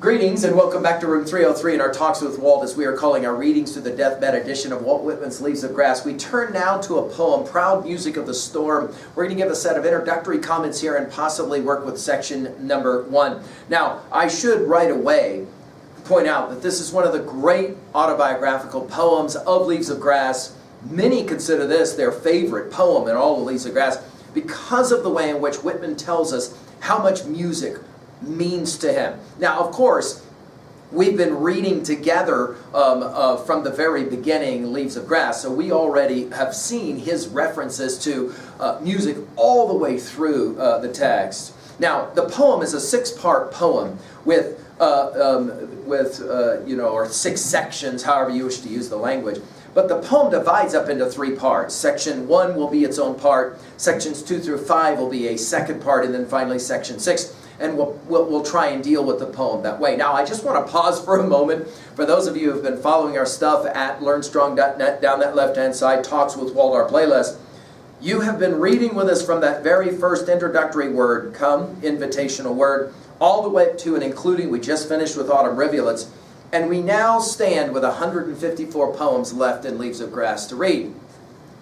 Greetings and welcome back to room 303 in our Talks with Walt, as we are calling our readings through the deathbed edition of Walt Whitman's Leaves of Grass. We turn now to a poem, Proud Music of the Storm. We're going to give a set of introductory comments here and possibly work with section number 1. Now, I should right away point out that this is one of the great autobiographical poems of Leaves of Grass. Many consider this their favorite poem in all of Leaves of Grass because of the way in which Whitman tells us how much music means to him. Now, of course, we've been reading together from the very beginning, Leaves of Grass, so we already have seen his references to music all the way through the text. Now, the poem is a 6-part poem with or 6 sections, however you wish to use the language. But the poem divides up into 3 parts. Section 1 will be its own part, sections 2 through 5 will be a second part, and then finally section 6. And we'll try and deal with the poem that way. Now, I just want to pause for a moment. For those of you who have been following our stuff at learnstrong.net, down that left-hand side, Talks with Walt, our playlist, you have been reading with us from that very first introductory word, come, invitational word, all the way up to and including, we just finished with Autumn Rivulets, and we now stand with 154 poems left in Leaves of Grass to read.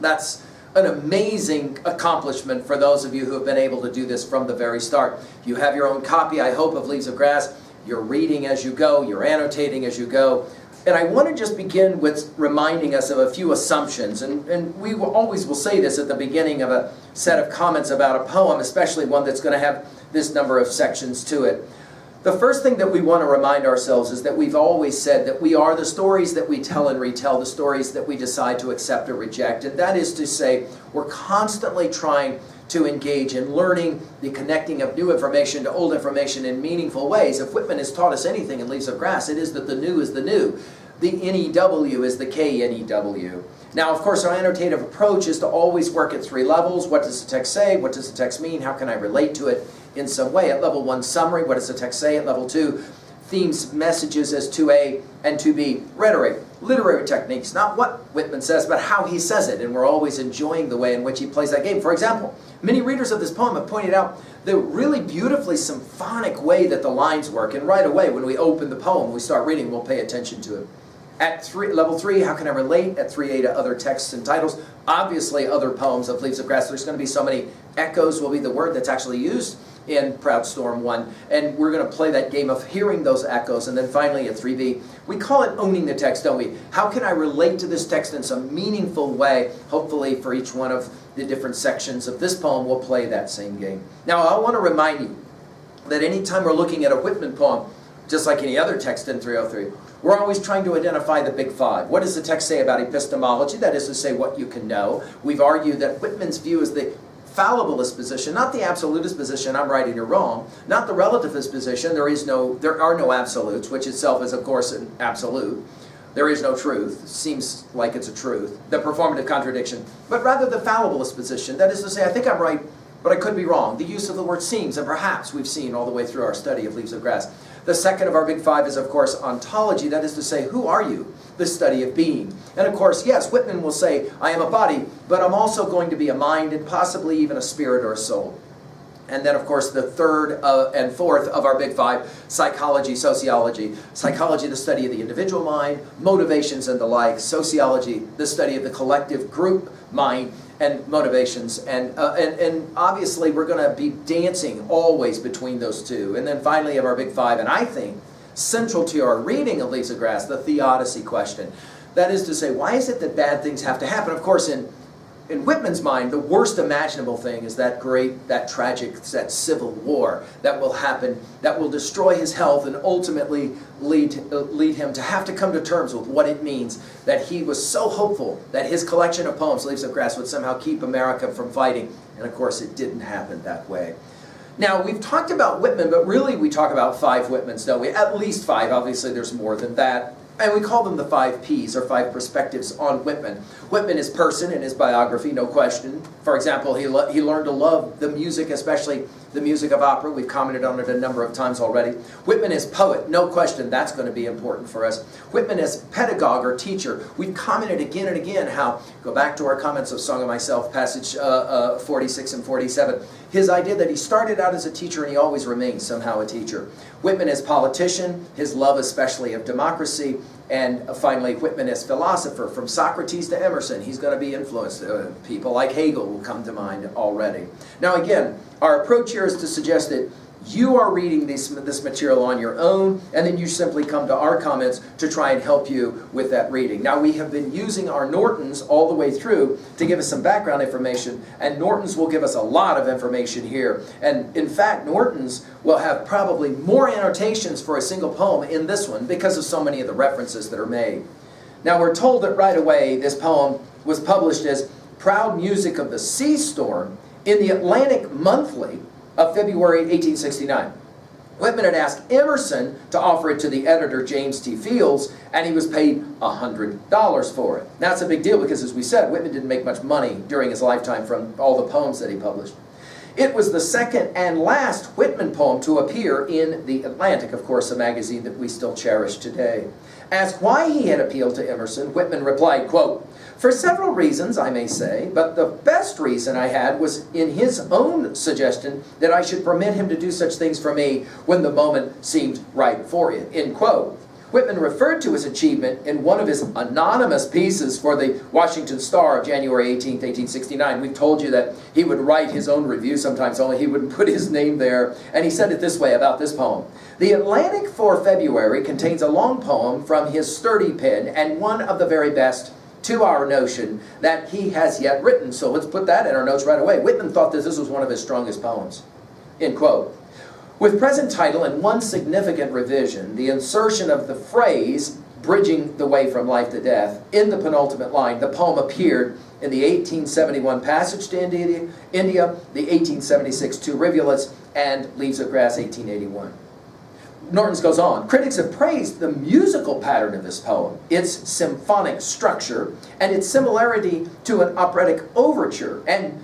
That's an amazing accomplishment for those of you who have been able to do this from the very start. You have your own copy, I hope, of Leaves of Grass. You're reading as you go. You're annotating as you go. And I want to just begin with reminding us of a few assumptions. And we always will say this at the beginning of a set of comments about a poem, especially one that's going to have this number of sections to it. The first thing that we want to remind ourselves is that we've always said that we are the stories that we tell and retell, the stories that we decide to accept or reject. And that is to say, we're constantly trying to engage in learning the connecting of new information to old information in meaningful ways. If Whitman has taught us anything in Leaves of Grass, it is that the new is the new. The NEW is the KNEW. Now, of course, our annotative approach is to always work at 3 levels. What does the text say? What does the text mean? How can I relate to it in some way? At level 1, summary. What does the text say? At level 2, themes, messages as 2A and 2B, rhetoric, literary techniques. Not what Whitman says, but how he says it. And we're always enjoying the way in which he plays that game. For example, many readers of this poem have pointed out the really beautifully symphonic way that the lines work. And right away, when we open the poem, we start reading, we'll pay attention to it. At level 3, how can I relate? At 3A to other texts and titles. Obviously, other poems of Leaves of Grass. There's going to be so many echoes will be the word that's actually used in Proud Storm 1. And we're going to play that game of hearing those echoes. And then finally at 3B, we call it owning the text, don't we? How can I relate to this text in some meaningful way? Hopefully for each one of the different sections of this poem, we'll play that same game. Now, I want to remind you that anytime we're looking at a Whitman poem, just like any other text in 303, we're always trying to identify the big 5. What does the text say about epistemology? That is to say, what you can know. We've argued that Whitman's view is the fallibilist position, not the absolutist position, I'm right and you're wrong, not the relativist position, there are no absolutes, which itself is, of course, an absolute. There is no truth. Seems like it's a truth. The performative contradiction. But rather the fallibilist position, that is to say, I think I'm right, but I could be wrong. The use of the word seems and perhaps we've seen all the way through our study of Leaves of Grass. The second of our big 5 is, of course, ontology. That is to say, who are you? The study of being. And of course, yes, Whitman will say, I am a body, but I'm also going to be a mind and possibly even a spirit or a soul. And then, of course, the third and fourth of our big 5, psychology, sociology. Psychology, the study of the individual mind, motivations and the like. Sociology, the study of the collective group mind and motivations. And obviously, we're going to be dancing always between those two. And then finally, of our big 5, and I think central to our reading of Leaves of Grass, the theodicy question. That is to say, why is it that bad things have to happen? Of course, in Whitman's mind, the worst imaginable thing is that tragic civil war that will happen, that will destroy his health and ultimately lead him to have to come to terms with what it means that he was so hopeful that his collection of poems, Leaves of Grass, would somehow keep America from fighting. And of course, it didn't happen that way. Now, we've talked about Whitman, but really we talk about 5 Whitmans, don't we? At least 5. Obviously, there's more than that. And we call them the 5 Ps, or 5 perspectives on Whitman. Whitman is person in his biography, no question. For example, he learned to love the music, especially the music of opera. We've commented on it a number of times already. Whitman is poet. No question that's going to be important for us. Whitman is pedagogue or teacher. We've commented again and again how, go back to our comments of Song of Myself, passage 46 and 47, his idea that he started out as a teacher and he always remains somehow a teacher. Whitman is politician, his love especially of democracy, and finally Whitman is philosopher. From Socrates to Emerson, he's going to be influenced. People like Hegel will come to mind already. Now again, our approach here is to suggest that you are reading this material on your own, and then you simply come to our comments to try and help you with that reading. Now, we have been using our Nortons all the way through to give us some background information, and Nortons will give us a lot of information here. And in fact, Nortons will have probably more annotations for a single poem in this one because of so many of the references that are made. Now, we're told that right away this poem was published as Proud Music of the Sea Storm in the Atlantic Monthly of February 1869. Whitman had asked Emerson to offer it to the editor, James T. Fields, and he was paid $100 for it. Now, that's a big deal because, as we said, Whitman didn't make much money during his lifetime from all the poems that he published. It was the second and last Whitman poem to appear in The Atlantic, of course, a magazine that we still cherish today. Asked why he had appealed to Emerson, Whitman replied, quote, "For several reasons, I may say, but the best reason I had was in his own suggestion that I should permit him to do such things for me when the moment seemed right for it," end quote. Whitman referred to his achievement in one of his anonymous pieces for the Washington Star of January 18th, 1869. We've told you that he would write his own review sometimes, only he wouldn't put his name there. And he said it this way about this poem. "The Atlantic for February contains a long poem from his sturdy pen and one of the very best, to our notion, that he has yet written." So let's put that in our notes right away. Whitman thought that this was one of his strongest poems, end quote. With present title and one significant revision, the insertion of the phrase, "bridging the way from life to death," in the penultimate line, the poem appeared in the 1871 Passage to India, the 1876 Two Rivulets, and Leaves of Grass, 1881. Nortons goes on. Critics have praised the musical pattern of this poem, its symphonic structure, and its similarity to an operatic overture, and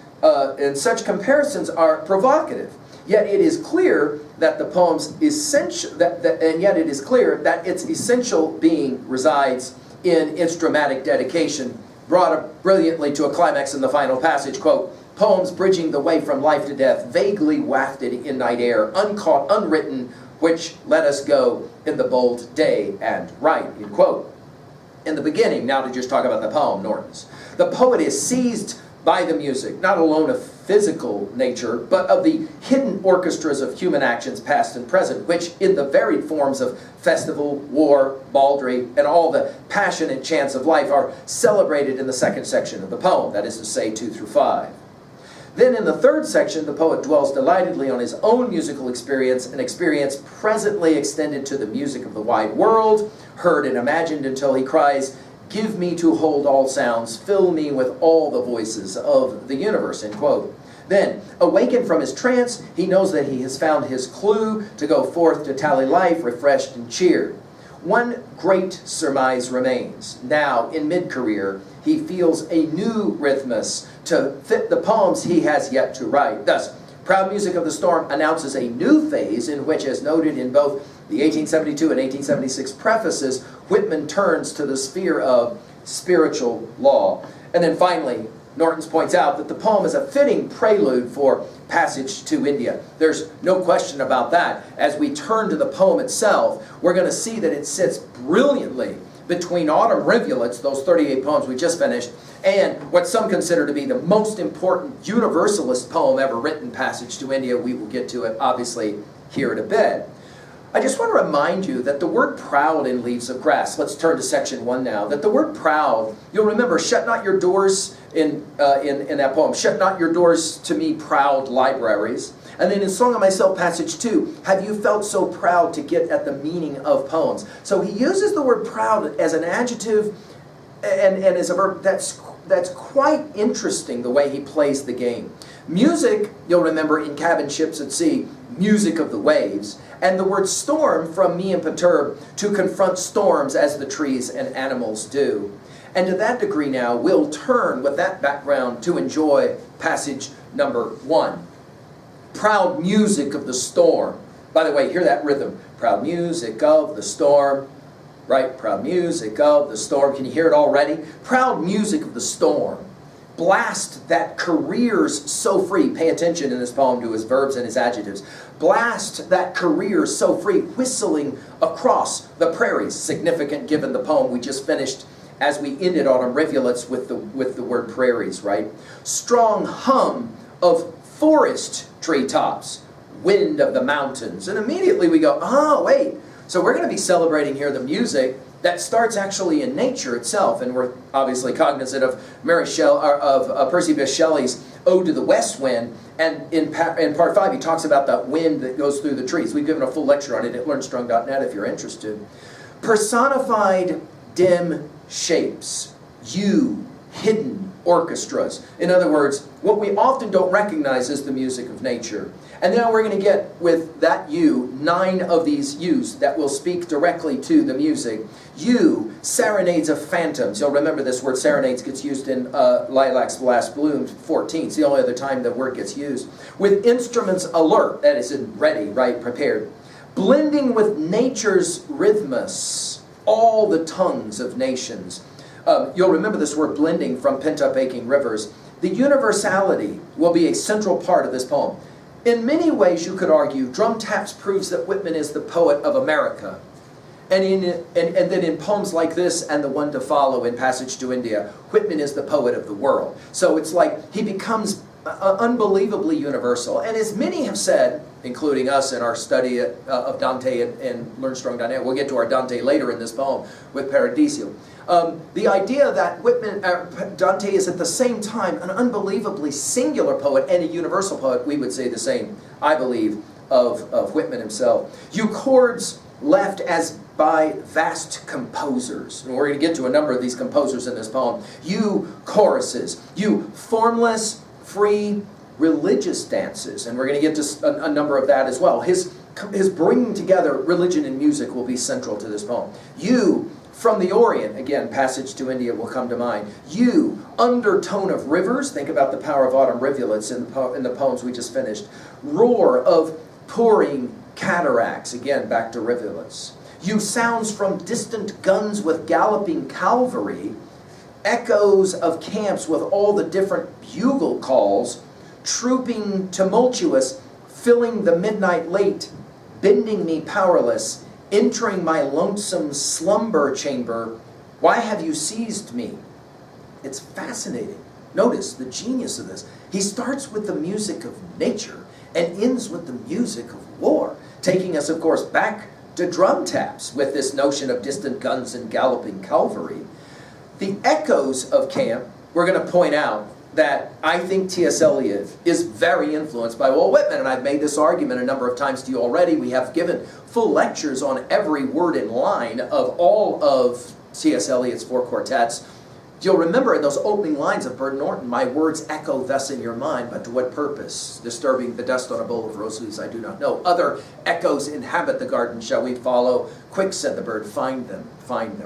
such comparisons are provocative. Yet it is clear that the poem's essential, and yet it is clear that its essential being resides in its dramatic dedication, brought brilliantly to a climax in the final passage, quote, "Poems bridging the way from life to death, vaguely wafted in night air, uncaught, unwritten, which let us go in the bold day and right," end quote. In the beginning, now to just talk about the poem, Nortons, the poet is seized by the music, not alone of physical nature, but of the hidden orchestras of human actions past and present, which in the varied forms of festival, war, baldry, and all the passionate chants of life are celebrated in the second section of the poem, that is to say 2 through 5. Then in the third section, the poet dwells delightedly on his own musical experience, an experience presently extended to the music of the wide world, heard and imagined until he cries, "Give me to hold all sounds, fill me with all the voices of the universe," end quote. Then, awakened from his trance, he knows that he has found his clue to go forth to tally life, refreshed and cheered. One great surmise remains. Now, in mid-career, he feels a new rhythmus to fit the poems he has yet to write. Thus, Proud Music of the Storm announces a new phase in which, as noted in both the 1872 and 1876 prefaces, Whitman turns to the sphere of spiritual law. And then finally, Nortons points out that the poem is a fitting prelude for Passage to India. There's no question about that. As we turn to the poem itself, we're going to see that it sits brilliantly between Autumn Rivulets, those 38 poems we just finished, and what some consider to be the most important universalist poem ever written, Passage to India. We will get to it, obviously, here in a bit. I just want to remind you that the word proud in Leaves of Grass, let's turn to section 1 now, that the word proud, you'll remember, shut not your doors in that poem, shut not your doors to me, proud libraries. And then in Song of Myself, passage 2, have you felt so proud to get at the meaning of poems? So he uses the word proud as an adjective and as a verb. That's quite interesting, the way he plays the game. Music, you'll remember in Cabin Ships at Sea, music of the waves. And the word storm from me and perturb, to confront storms as the trees and animals do. And to that degree now, we'll turn with that background to enjoy passage number 1. Proud music of the storm. By the way, hear that rhythm. Proud music of the storm. Right? Proud music of the storm. Can you hear it already? Proud music of the storm. Blast that careers so free. Pay attention in this poem to his verbs and his adjectives. Blast that careers so free, whistling across the prairies. Significant given the poem we just finished as we ended autumn rivulets with the word prairies, right? Strong hum of forest treetops, wind of the mountains. And immediately we go, oh, wait. So we're going to be celebrating here the music that starts actually in nature itself. And we're obviously cognizant of Percy Bysshe Shelley's Ode to the West Wind. And in part 5, he talks about that wind that goes through the trees. We've given a full lecture on it at learnstrong.net if you're interested. Personified dim shapes, you, hidden orchestras. In other words, what we often don't recognize is the music of nature. And now we're going to get, with that you, 9 of these yous that will speak directly to the music. You, serenades of phantoms. You'll remember this word serenades gets used in Lilac's Last Bloom 14. It's the only other time the word gets used. With instruments alert, that is ready, right, prepared. Blending with nature's rhythmus, all the tongues of nations. You'll remember this word blending from Pent Up Aching Rivers. The universality will be a central part of this poem. In many ways, you could argue, Drum Taps proves that Whitman is the poet of America. And then in poems like this and the one to follow in Passage to India, Whitman is the poet of the world. So it's like he becomes unbelievably universal. And as many have said, including us in our study of Dante and learnstrong.net, we'll get to our Dante later in this poem with Paradiso. The idea that Dante is at the same time an unbelievably singular poet and a universal poet, we would say the same, I believe, of Whitman himself. You chords left as by vast composers. And we're going to get to a number of these composers in this poem. You choruses. You formless, free, religious dances. And we're going to get to a number of that as well. His bringing together religion and music will be central to this poem. You, from the Orient, again, Passage to India will come to mind. You, undertone of rivers. Think about the power of autumn rivulets in the poems we just finished. Roar of pouring cataracts. Again, back to rivulets. You, sounds from distant guns with galloping cavalry. Echoes of camps with all the different bugle calls. Trooping tumultuous, filling the midnight late. Bending me powerless. Entering my lonesome slumber chamber. Why have you seized me? It's fascinating. Notice the genius of this. He starts with the music of nature and ends with the music of war, taking us, of course, back to drum taps with this notion of distant guns and galloping cavalry. The echoes of camp, we're going to point out that I think T.S. Eliot is very influenced by Walt Whitman, and I've made this argument a number of times to you already. We have given full lectures on every word in line of all of T.S. Eliot's 4 quartets. You'll remember in those opening lines of Burton Norton, my words echo thus in your mind, but to what purpose? Disturbing the dust on a bowl of roses I do not know. Other echoes inhabit the garden, shall we follow? Quick, said the bird, find them,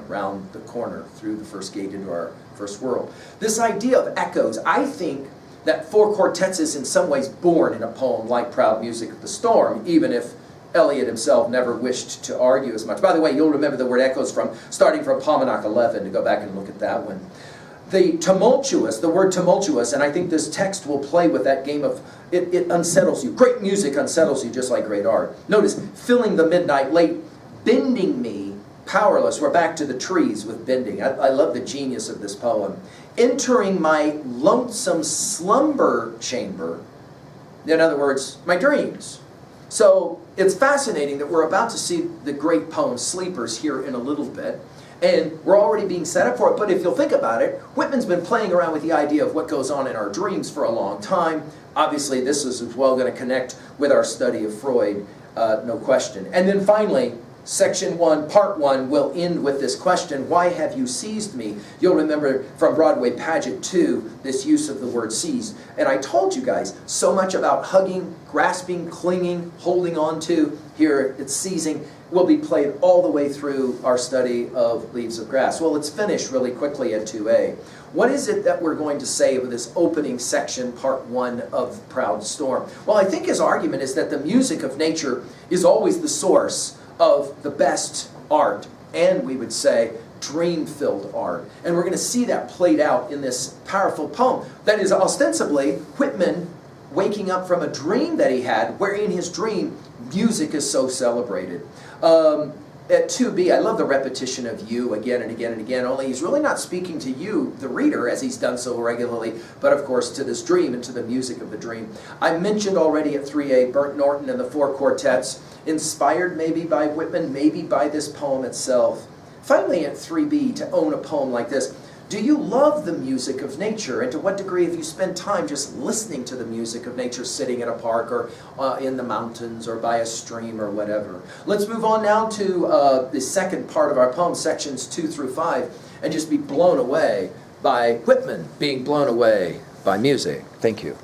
round the corner, through the first gate into our first world. This idea of echoes, I think that 4 quartets is in some ways born in a poem like Proud Music of the Storm, even if Eliot himself never wished to argue as much. By the way, you'll remember the word echoes starting from Palmach 11, to go back and look at that one. The tumultuous, the word tumultuous, and I think this text will play with that game of, it unsettles you. Great music unsettles you just like great art. Notice, filling the midnight late, bending me powerless. We're back to the trees with bending. I love the genius of this poem. Entering my lonesome slumber chamber. In other words, my dreams. So it's fascinating that we're about to see the great poem Sleepers here in a little bit. And we're already being set up for it. But if you'll think about it, Whitman's been playing around with the idea of what goes on in our dreams for a long time. Obviously, this is as well going to connect with our study of Freud, no question. And then finally, Section 1, Part 1 will end with this question, why have you seized me? You'll remember from Broadway Pageant 2, this use of the word seized. And I told you guys so much about hugging, grasping, clinging, holding on to. here it's ceasing, will be played all the way through our study of Leaves of Grass. Well, let's finish really quickly at 2A. What is it that we're going to say with this opening section, part 1 of Proud Storm? Well, I think his argument is that the music of nature is always the source of the best art, and we would say dream-filled art. And we're going to see that played out in this powerful poem that is ostensibly Whitman waking up from a dream that he had, where in his dream music is so celebrated. At 2B, I love the repetition of you again and again and again, only he's really not speaking to you, the reader, as he's done so regularly, but of course to this dream and to the music of the dream. I mentioned already at 3A, Burnt Norton and the Four Quartets, inspired maybe by Whitman, maybe by this poem itself. Finally, at 3B, to own a poem like this, do you love the music of nature? And to what degree have you spent time just listening to the music of nature, sitting in a park or in the mountains or by a stream or whatever? Let's move on now to the second part of our poem, sections 2 through 5, and just be blown away by Whitman being blown away by music. Thank you.